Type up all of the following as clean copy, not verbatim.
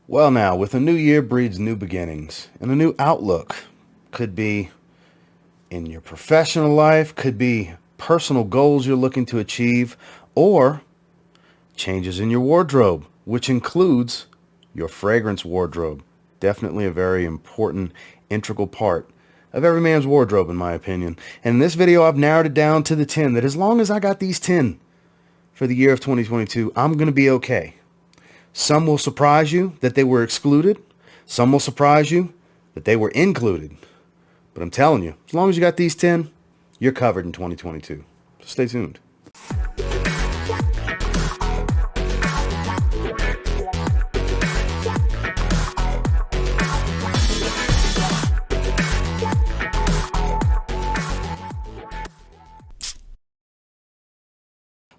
Well, now, with a new year breeds new beginnings and a new outlook. Could be in your professional life, could be personal goals you're looking to achieve, or changes in your wardrobe, which includes your fragrance wardrobe. Definitely a very important, integral part of every man's wardrobe, in my opinion. And in this video, I've narrowed it down to the 10, that as long as I got these 10 for the year of 2022, I'm going to be okay. Some will surprise you that they were excluded. Some will surprise you that they were included. But I'm telling you, as long as you got these 10, you're covered in 2022. So stay tuned.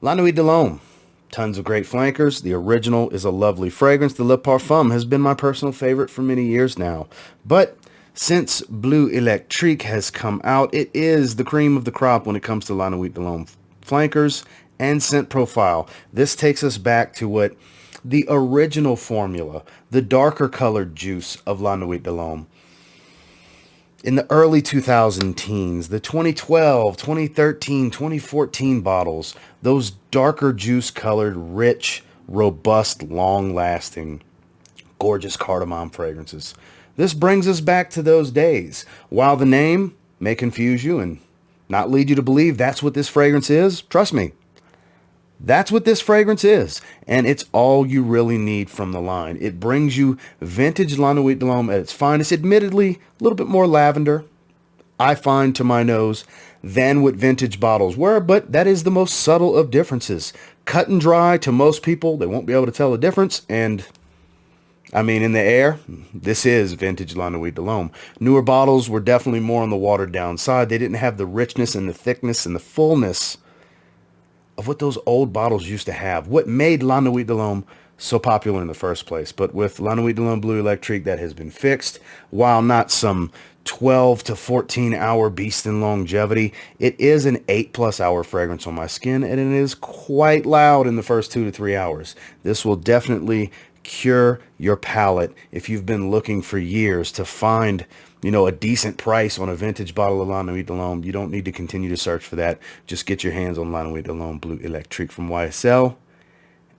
La Nuit de l'Homme. Tons of great flankers. The original is a lovely fragrance. The Le Parfum has been my personal favorite for many years now. But since Bleu Electrique has come out, it is the cream of the crop when it comes to La Nuit de l'Homme flankers and scent profile. This takes us back to what the original formula, the darker colored juice of La Nuit de l'Homme. In the early 2000 teens, the 2012, 2013, 2014 bottles, those darker juice colored, rich, robust, long lasting, gorgeous cardamom fragrances. This brings us back to those days. While the name may confuse you and not lead you to believe that's what this fragrance is, trust me, that's what this fragrance is, and it's all you really need from the line. It brings you vintage La Nuit de l'Homme at its finest, admittedly a little bit more lavender, I find, to my nose, than what vintage bottles were, but that is the most subtle of differences. Cut and dry to most people, they won't be able to tell the difference, and I mean, in the air, this is vintage La Nuit de l'Homme. Newer bottles were definitely more on the watered down side. They didn't have the richness and the thickness and the fullness of what those old bottles used to have, what made La Nuit de l'Homme so popular in the first place. But with La Nuit de l'Homme Bleu Electrique, that has been fixed. While not some 12 to 14 hour beast in longevity, it is an 8+ hour fragrance on my skin, and it is quite loud in the first 2 to 3 hours. This will definitely cure your palate if you've been looking for years to find, a decent price on a vintage bottle of La Nuit de l'Homme. You don't need to continue to search for that. Just get your hands on La Nuit de l'Homme Bleu Electrique from YSL,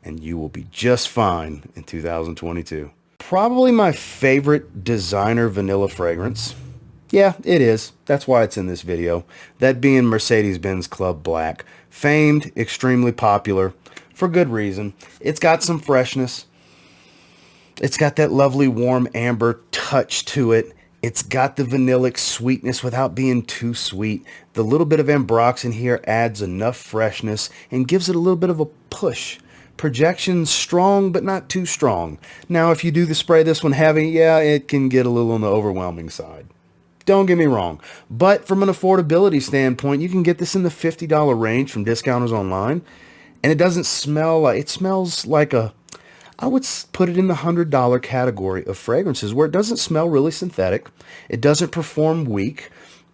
and you will be just fine in 2022. Probably my favorite designer vanilla fragrance. Yeah, it is. That's why it's in this video. That being Mercedes-Benz Club Black. Famed, extremely popular, for good reason. It's got some freshness. It's got that lovely warm amber touch to it. It's got the vanillic sweetness without being too sweet. The little bit of ambroxan here adds enough freshness and gives it a little bit of a push. Projection strong, but not too strong. Now, if you do spray this one heavy, yeah, it can get a little on the overwhelming side. Don't get me wrong. But from an affordability standpoint, you can get this in the $50 range from discounters online. And it doesn't smell like, it smells like I would put it in the $100 category of fragrances where it doesn't smell really synthetic. It doesn't perform weak,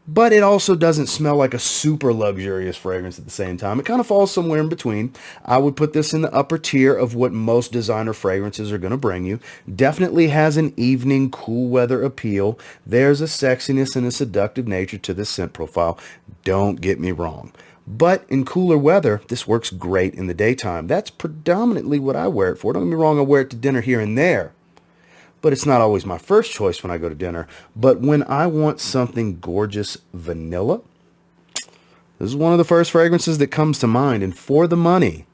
but it also doesn't smell like a super luxurious fragrance at the same time. It kind of falls somewhere in between. I would put this in the upper tier of what most designer fragrances are going to bring you. Definitely has an evening cool weather appeal. There's a sexiness and a seductive nature to this scent profile. Don't get me wrong. But in cooler weather, this works great in the daytime. That's predominantly what I wear it for. Don't get me wrong, I wear it to dinner here and there. But it's not always my first choice when I go to dinner. But when I want something gorgeous vanilla, this is one of the first fragrances that comes to mind. And for the money,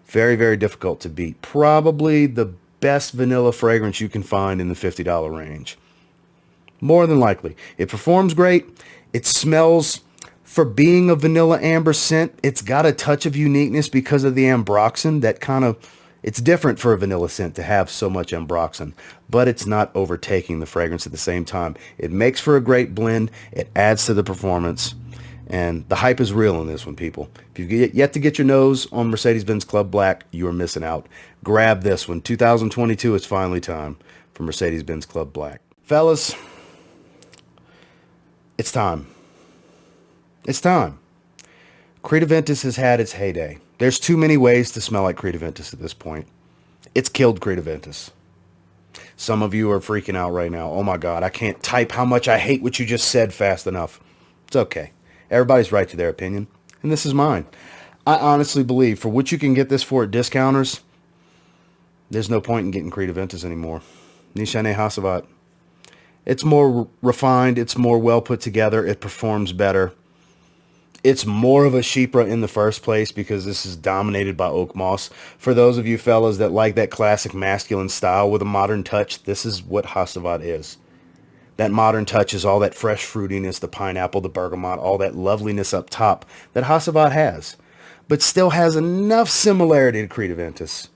very, very difficult to beat. Probably the best vanilla fragrance you can find in the $50 range. More than likely. It performs great. It smells, for being a vanilla amber scent, it's got a touch of uniqueness because of the ambroxan. That kind of, it's different for a vanilla scent to have so much ambroxan, but it's not overtaking the fragrance at the same time. It makes for a great blend. It adds to the performance, and the hype is real in this one, people. If you've yet to get your nose on Mercedes-Benz Club Black, you are missing out. Grab this one. 2022, it's finally time for Mercedes-Benz Club Black. Fellas, it's time. It's time. Credaventus has had its heyday. There's too many ways to smell like Credaventus at this point. It's killed Credaventus. Some of you are freaking out right now. Oh my God, I can't type how much I hate what you just said fast enough. It's okay. Everybody's right to their opinion, and this is mine. I honestly believe for what you can get this for at discounters, there's no point in getting Creed Aventus anymore. Nishane Hacivat. It's more refined. It's more well put together. It performs better. It's more of a Chypre in the first place because this is dominated by oak moss. For those of you fellas that like that classic masculine style with a modern touch, this is what Hacivat is. That modern touch is all that fresh fruitiness, the pineapple, the bergamot, all that loveliness up top that Hacivat has, but still has enough similarity to Creed Aventus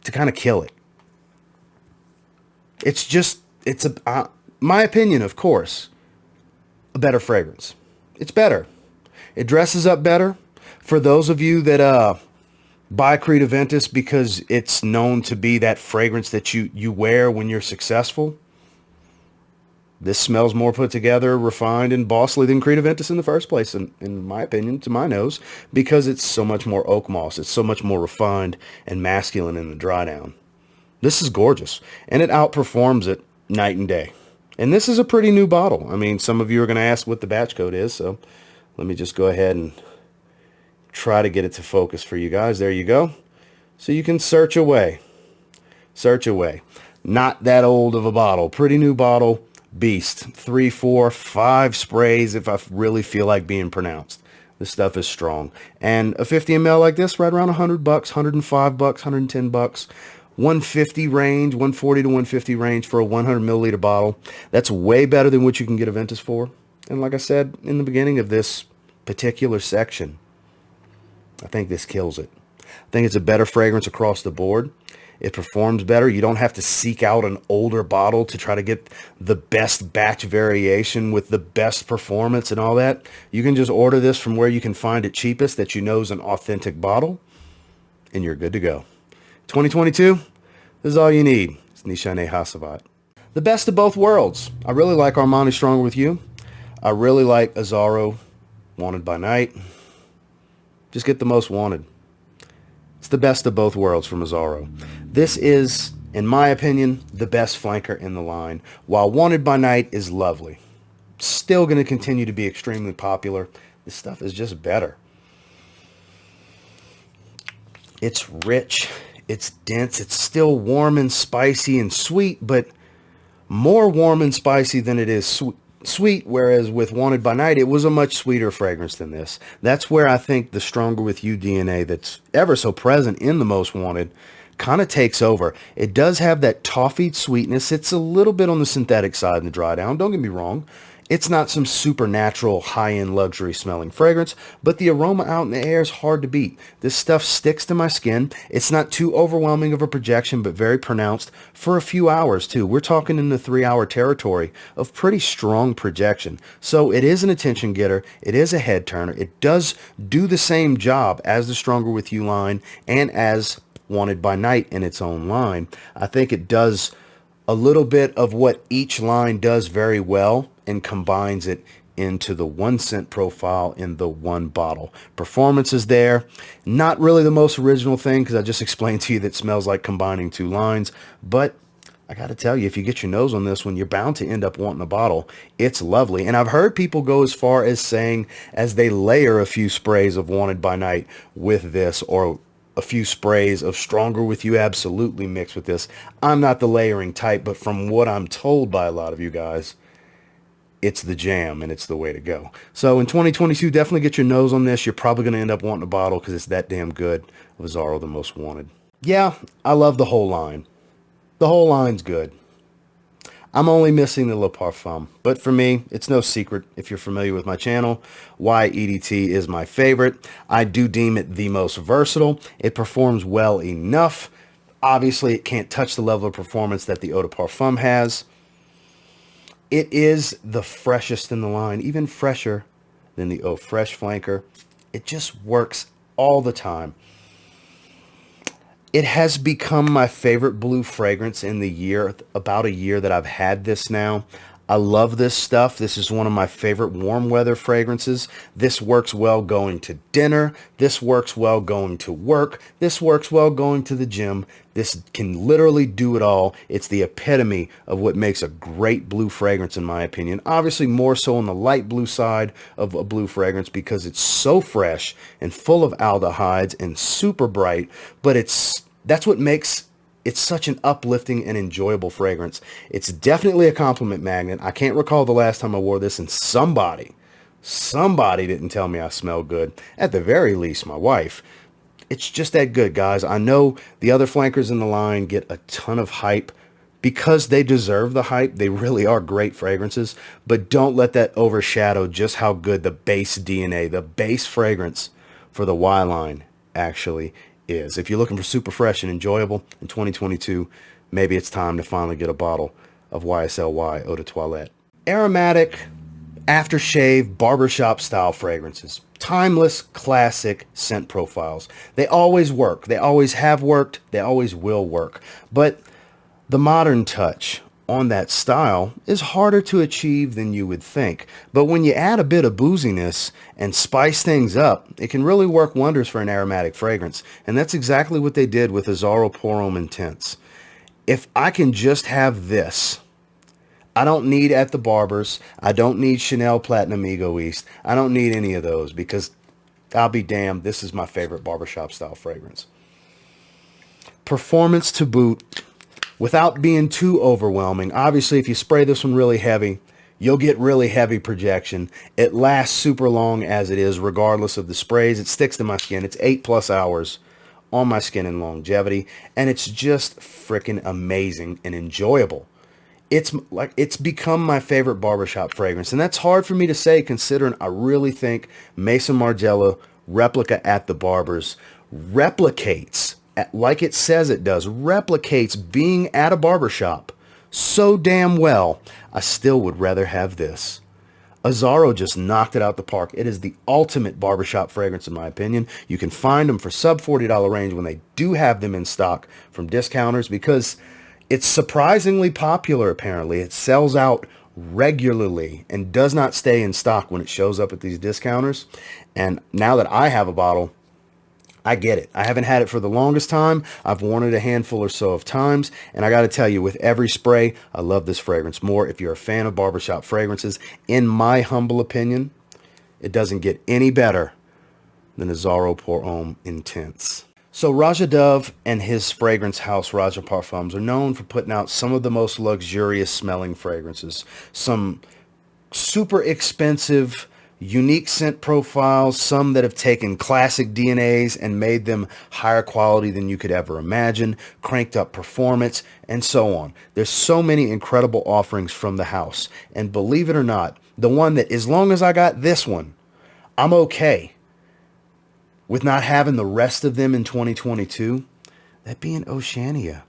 to kind of kill it. It's my opinion, of course, a better fragrance. It's better. It dresses up better. For those of you that buy Creed Aventus because it's known to be that fragrance that you wear when you're successful, this smells more put together, refined, and bossly than Creed Aventus in the first place, in my opinion, to my nose, because it's so much more oak moss. It's so much more refined and masculine in the dry down. This is gorgeous, and it outperforms it night and day. And this is a pretty new bottle. I mean, some of you are going to ask what the batch code is, so let me just go ahead and try to get it to focus for you guys. There you go. So you can search away. Search away. Not that old of a bottle. Pretty new bottle. Beast. 3, 4, 5 sprays if I really feel like being pronounced. This stuff is strong. And a 50 ml like this, right around $100, $105, $110. 150 range, 140 to 150 range for a 100 milliliter bottle. That's way better than what you can get Aventus for. And like I said in the beginning of this particular section, I think this kills it. I think it's a better fragrance across the board. It performs better. You don't have to seek out an older bottle to try to get the best batch variation with the best performance and all that. You can just order this from where you can find it cheapest that you know is an authentic bottle, and you're good to go. 2022, this is all you need. It's Nishane Hacivat. The best of both worlds. I really like Armani Stronger With You. I really like Azzaro, Wanted by Night. Just get the most wanted. It's the best of both worlds from Azzaro. This is, in my opinion, the best flanker in the line, while Wanted by Night is lovely. Still going to continue to be extremely popular. This stuff is just better. It's rich. It's dense. It's still warm and spicy and sweet, but more warm and spicy than it is sweet, whereas with Wanted by Night, it was a much sweeter fragrance than this. That's where I think the Stronger With You DNA that's ever so present in the Most Wanted kind of takes over. It does have that toffeed sweetness. It's a little bit on the synthetic side in the dry down. Don't get me wrong. It's not some supernatural high-end luxury smelling fragrance, but the aroma out in the air is hard to beat. This stuff sticks to my skin. It's not too overwhelming of a projection, but very pronounced for a few hours too. We're talking in the 3-hour territory of pretty strong projection. So it is an attention getter. It is a head turner. It does do the same job as the Stronger With You line and as Wanted by Night in its own line. I think it does a little bit of what each line does very well and combines it into the 1 scent profile in the one bottle. Performance is there. Not really the most original thing because I just explained to you that it smells like combining 2 lines. But I got to tell you, if you get your nose on this one, you're bound to end up wanting a bottle. It's lovely. And I've heard people go as far as saying as they layer a few sprays of Wanted by Night with this, or a few sprays of Stronger With You absolutely mixed with this. I'm not the layering type, but from what I'm told by a lot of you guys, it's the jam and it's the way to go. So in 2022, definitely get your nose on this. You're probably going to end up wanting a bottle because it's that damn good. Azzaro, the Most Wanted. Yeah, I love the whole line. The whole line's good. I'm only missing the Le Parfum, but for me, it's no secret, if you're familiar with my channel, why EDT is my favorite. I do deem it the most versatile. It performs well enough. Obviously, it can't touch the level of performance that the Eau de Parfum has. It is the freshest in the line, even fresher than the Eau Fresh flanker. It just works all the time. It has become my favorite blue fragrance in the year, about a year that I've had this now. I love this stuff. This is one of my favorite warm weather fragrances. This works well going to dinner. This works well going to work. This works well going to the gym. This can literally do it all. It's the epitome of what makes a great blue fragrance, in my opinion. Obviously, more so on the light blue side of a blue fragrance because it's so fresh and full of aldehydes and super bright. But that's what makes it's such an uplifting and enjoyable fragrance. It's definitely a compliment magnet. I can't recall the last time I wore this and somebody didn't tell me I smell good. At the very least, my wife. It's just that good, guys. I know the other flankers in the line get a ton of hype because they deserve the hype. They really are great fragrances, but don't let that overshadow just how good the base DNA, the base fragrance for the Y line actually is. If you're looking for super fresh and enjoyable in 2022, maybe it's time to finally get a bottle of YSL Eau de Toilette. Aromatic, aftershave, barbershop style fragrances. Timeless, classic scent profiles. They always work. They always have worked. They always will work. But the modern touch on that style is harder to achieve than you would think. But when you add a bit of booziness and spice things up, it can really work wonders for an aromatic fragrance. And that's exactly what they did with Azzaro Pour Homme Intense. If I can just have this, I don't need At the Barber's, I don't need Chanel Platinum Egoist, I don't need any of those because I'll be damned, this is my favorite barbershop style fragrance. Performance to boot, without being too overwhelming. Obviously, if you spray this one really heavy, you'll get really heavy projection. It lasts super long as it is, regardless of the sprays. It sticks to my skin. It's 8+ hours on my skin in longevity, and it's just freaking amazing and enjoyable. It's become my favorite barbershop fragrance, and that's hard for me to say considering I really think Maison Margiela Replica At the Barber's replicates, like it says it does, replicates being at a barbershop so damn well. I still would rather have this. Azzaro just knocked it out the park. It is the ultimate barbershop fragrance, in my opinion. You can find them for sub $40 range when they do have them in stock from discounters because it's surprisingly popular, apparently. It sells out regularly and does not stay in stock when it shows up at these discounters. And now that I have a bottle, I get it. I haven't had it for the longest time. I've worn it a handful or so of times. And I got to tell you, with every spray, I love this fragrance more. If you're a fan of barbershop fragrances, in my humble opinion, it doesn't get any better than Azzaro Pour Homme Intense. So Roja Dove and his fragrance house, Roja Parfums, are known for putting out some of the most luxurious smelling fragrances. Some super expensive, unique scent profiles, some that have taken classic DNAs and made them higher quality than you could ever imagine, cranked up performance, and so on. There's so many incredible offerings from the house. And believe it or not, the one that, as long as I got this one, I'm okay with not having the rest of them in 2022, that being Oceania.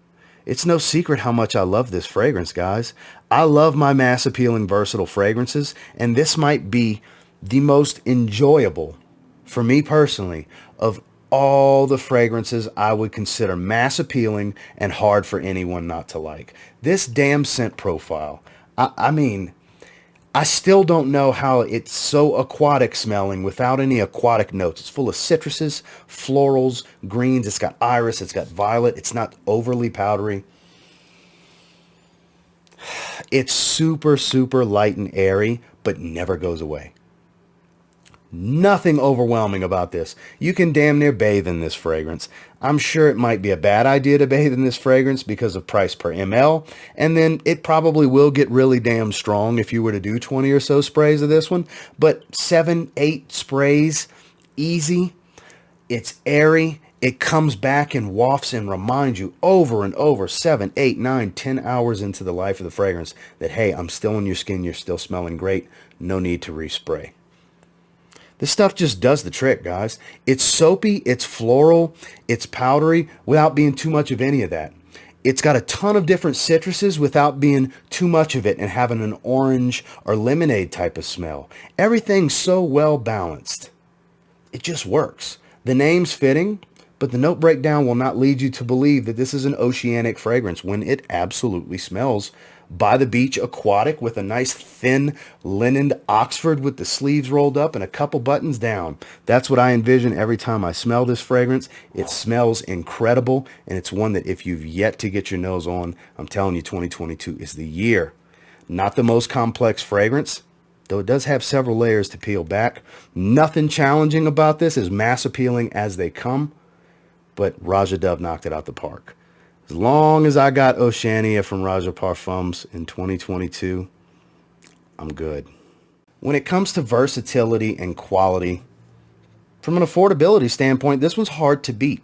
It's no secret how much I love this fragrance, guys. I love my mass appealing versatile fragrances, and this might be the most enjoyable, for me personally, of all the fragrances I would consider mass appealing and hard for anyone not to like. This damn scent profile, I mean, I still don't know how it's so aquatic smelling without any aquatic notes. It's full of citruses, florals, greens. It's got iris. It's got violet. It's not overly powdery. It's super, super light and airy, but never goes away. Nothing overwhelming about this. You can damn near bathe in this fragrance. I'm sure it might be a bad idea to bathe in this fragrance because of price per ml, and then it probably will get really damn strong if you were to do 20 or so sprays of this one, but 7, 8 sprays, easy. It's airy. It comes back and wafts and reminds you over and over, 7, 8, 9, 10 hours into the life of the fragrance that, hey, I'm still in your skin. You're still smelling great. No need to respray. This stuff just does the trick, guys. It's soapy, it's floral, it's powdery without being too much of any of that. It's got a ton of different citruses without being too much of it and having an orange or lemonade type of smell. Everything's so well balanced. It just works. The name's fitting. But the note breakdown will not lead you to believe that this is an oceanic fragrance when it absolutely smells by the beach, aquatic, with a nice thin linened Oxford with the sleeves rolled up and a couple buttons down. That's what I envision every time I smell this fragrance. It smells incredible, and it's one that if you've yet to get your nose on, I'm telling you, 2022 is the year. Not the most complex fragrance, though it does have several layers to peel back. Nothing challenging about this, as mass appealing as they come, but Roja Dove knocked it out the park. As long as I got Oceania from Roja Parfums in 2022, I'm good. When it comes to versatility and quality, from an affordability standpoint, this one's hard to beat.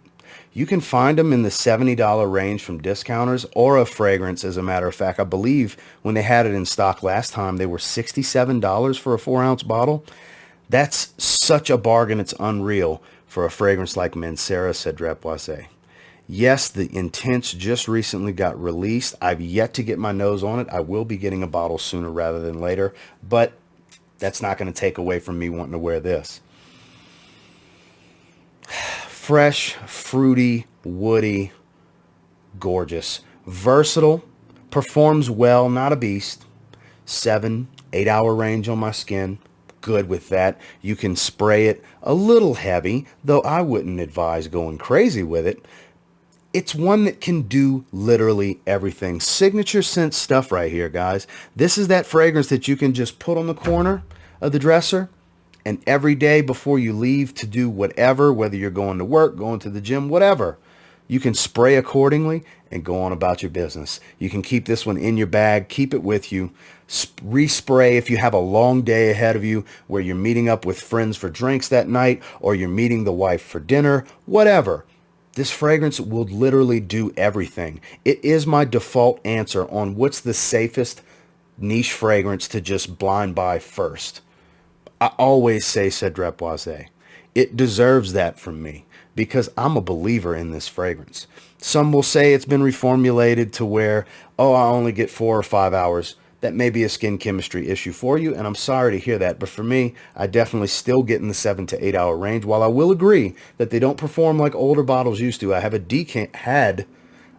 You can find them in the $70 range from discounters, or a fragrance, as a matter of fact. I believe when they had it in stock last time, they were $67 for a 4-ounce bottle. That's such a bargain, it's unreal for a fragrance like Mancera Cedrat Boise. Yes, the Intense just recently got released. I've yet to get my nose on it. I will be getting a bottle sooner rather than later, but that's not going to take away from me wanting to wear this. Fresh, fruity, woody, gorgeous, versatile, performs well, not a beast. 7-8 hour range on my skin. Good with that. You can spray it a little heavy, though I wouldn't advise going crazy with it. It's one that can do literally everything. Signature scent stuff right here, guys. This is that fragrance that you can just put on the corner of the dresser, and every day before you leave to do whatever, whether you're going to work, going to the gym, whatever, you can spray accordingly and go on about your business. You can keep this one in your bag, keep it with you, respray if you have a long day ahead of you where you're meeting up with friends for drinks that night, or you're meeting the wife for dinner, whatever. This fragrance will literally do everything. It is my default answer on what's the safest niche fragrance to just blind buy first. I always say Cedrat Boise. It deserves that from me because I'm a believer in this fragrance. Some will say it's been reformulated to where, oh, I only get 4 or 5 hours. That may be a skin chemistry issue for you, and I'm sorry to hear that. But for me, I definitely still get in the 7 to 8 hour range. While I will agree that they don't perform like older bottles used to. I have had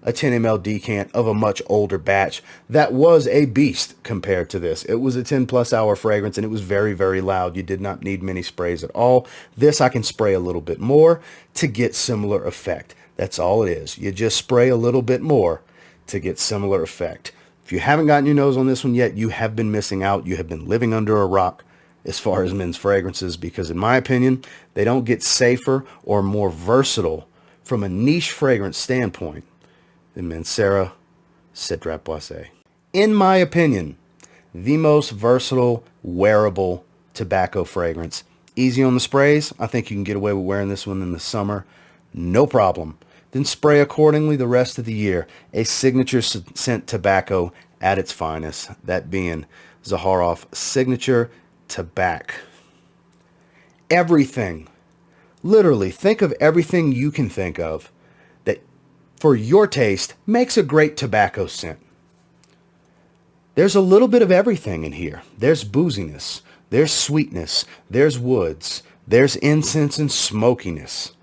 a 10 ml decant of a much older batch that was a beast compared to this. It was a 10+ hour fragrance, and it was very, very loud. You did not need many sprays at all. This I can spray a little bit more to get similar effect. That's all it is. You just spray a little bit more to get similar effect. If you haven't gotten your nose on this one yet, you have been missing out. You have been living under a rock as far as men's fragrances, because in my opinion, they don't get safer or more versatile from a niche fragrance standpoint than Mancera Cedrat Boise. In my opinion, the most versatile, wearable tobacco fragrance. Easy on the sprays. I think you can get away with wearing this one in the summer. No problem. Then spray accordingly the rest of the year. A signature scent tobacco at its finest. That being Zaharoff Signature Tabac. Everything. Literally, think of everything you can think of that, for your taste, makes a great tobacco scent. There's a little bit of everything in here. There's booziness. There's sweetness. There's woods. There's incense and smokiness.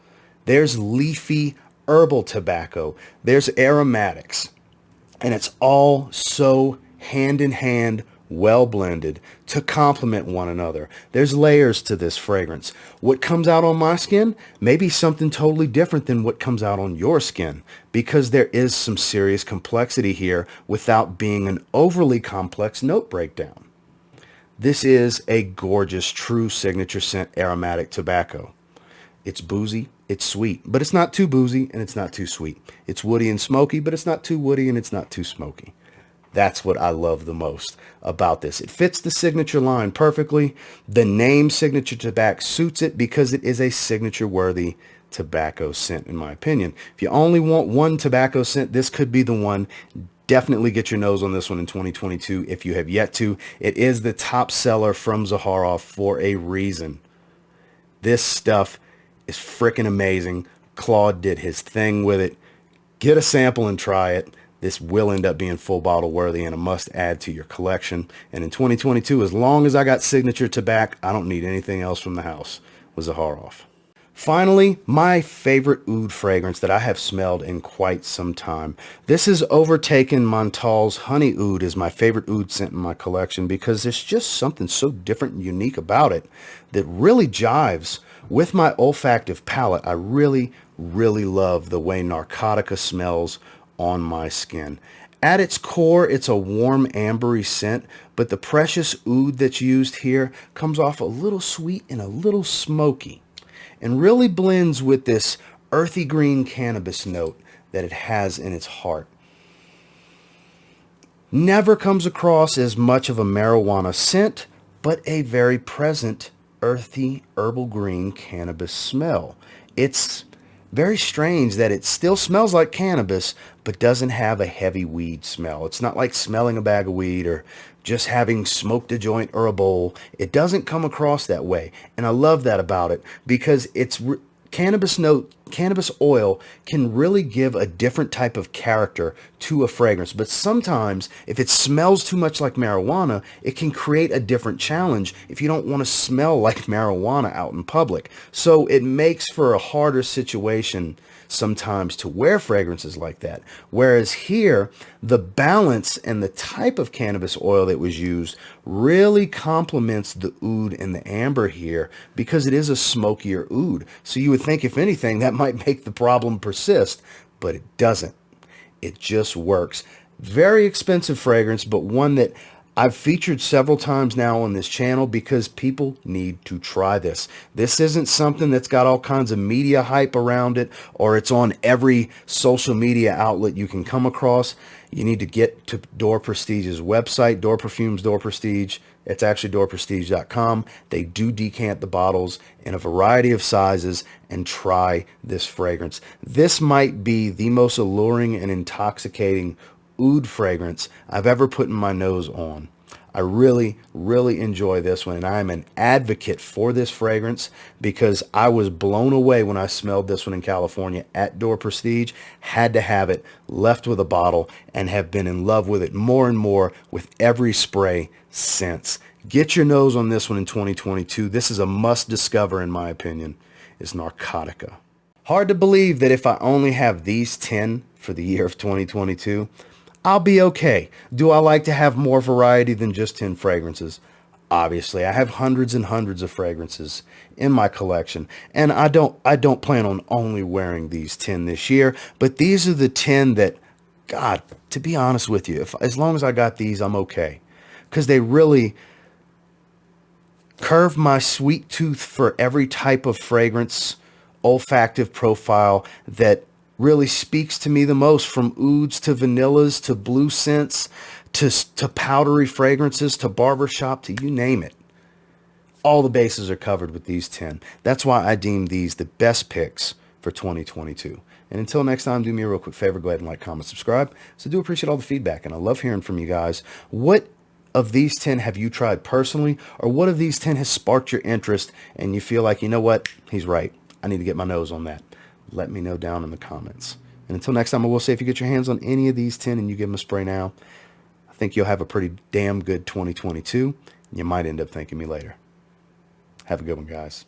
There's leafy herbal tobacco. There's aromatics. And it's all so hand in hand, well blended to complement one another. There's layers to this fragrance. What comes out on my skin may be something totally different than what comes out on your skin, because there is some serious complexity here without being an overly complex note breakdown. This is a gorgeous, true signature scent aromatic tobacco. It's boozy, it's sweet, but it's not too boozy and it's not too sweet. It's woody and smoky, but it's not too woody and it's not too smoky. That's what I love the most about this. It fits the signature line perfectly. The name Signature Tabac suits it because it is a signature-worthy tobacco scent, in my opinion. If you only want one tobacco scent, this could be the one. Definitely get your nose on this one in 2022 if you have yet to. It is the top seller from Zaharoff for a reason. This stuff is freaking amazing. Claude did his thing with it. Get a sample and try it. This will end up being full bottle worthy and a must add to your collection. And in 2022, as long as I got Signature Tabac, I don't need anything else from the house with Zaharoff. Finally, my favorite oud fragrance that I have smelled in quite some time. This has overtaken Montal's Honey Oud as my favorite oud scent in my collection because there's just something so different and unique about it that really jives with my olfactive palate. I really, really love the way Narcotica smells on my skin. At its core, it's a warm ambery scent, but the precious oud that's used here comes off a little sweet and a little smoky, and really blends with this earthy green cannabis note that it has in its heart. Never comes across as much of a marijuana scent, but a very present earthy herbal green cannabis smell. It's very strange that it still smells like cannabis, but doesn't have a heavy weed smell. It's not like smelling a bag of weed or just having smoked a joint or a bowl. It doesn't come across that way. And I love that about it because cannabis oil can really give a different type of character to a fragrance. But sometimes if it smells too much like marijuana, it can create a different challenge if you don't want to smell like marijuana out in public. So it makes for a harder situation sometimes to wear fragrances like that. Whereas here, the balance and the type of cannabis oil that was used really complements the oud and the amber here because it is a smokier oud. So you would think, if anything, that might make the problem persist, but it doesn't. It just works. Very expensive fragrance, but one that I've featured several times now on this channel because people need to try this. This isn't something that's got all kinds of media hype around it, or it's on every social media outlet you can come across. You need to get to Door Prestige's website, Door Perfumes, Door Prestige. It's actually doorprestige.com. They do decant the bottles in a variety of sizes and try this fragrance. This might be the most alluring and intoxicating oud fragrance I've ever put in my nose on. I really, really enjoy this one, and I'm an advocate for this fragrance because I was blown away when I smelled this one in California at Door Prestige, had to have it, left with a bottle, and have been in love with it more and more with every spray since. Get your nose on this one in 2022. This is a must discover, in my opinion, is Narcotica. Hard to believe that if I only have these 10 for the year of 2022, I'll be okay. Do I like to have more variety than just 10 fragrances? Obviously, I have hundreds and hundreds of fragrances in my collection, and I don't plan on only wearing these 10 this year, but these are the 10 that, God, to be honest with you, as long as I got these, I'm okay, because they really curve my sweet tooth for every type of fragrance, olfactive profile that really speaks to me the most, from ouds to vanillas to blue scents to powdery fragrances to barbershop to you name it. All the bases are covered with these 10. That's why I deem these the best picks for 2022. And until next time, do me a real quick favor. Go ahead and like, comment, subscribe. So I do appreciate all the feedback, and I love hearing from you guys. What of these 10 have you tried personally, or what of these 10 has sparked your interest and you feel like, you know what, he's right, I need to get my nose on that? Let me know down in the comments. And until next time, I will say, if you get your hands on any of these 10 and you give them a spray now, I think you'll have a pretty damn good 2022. You might end up thanking me later. Have a good one, guys.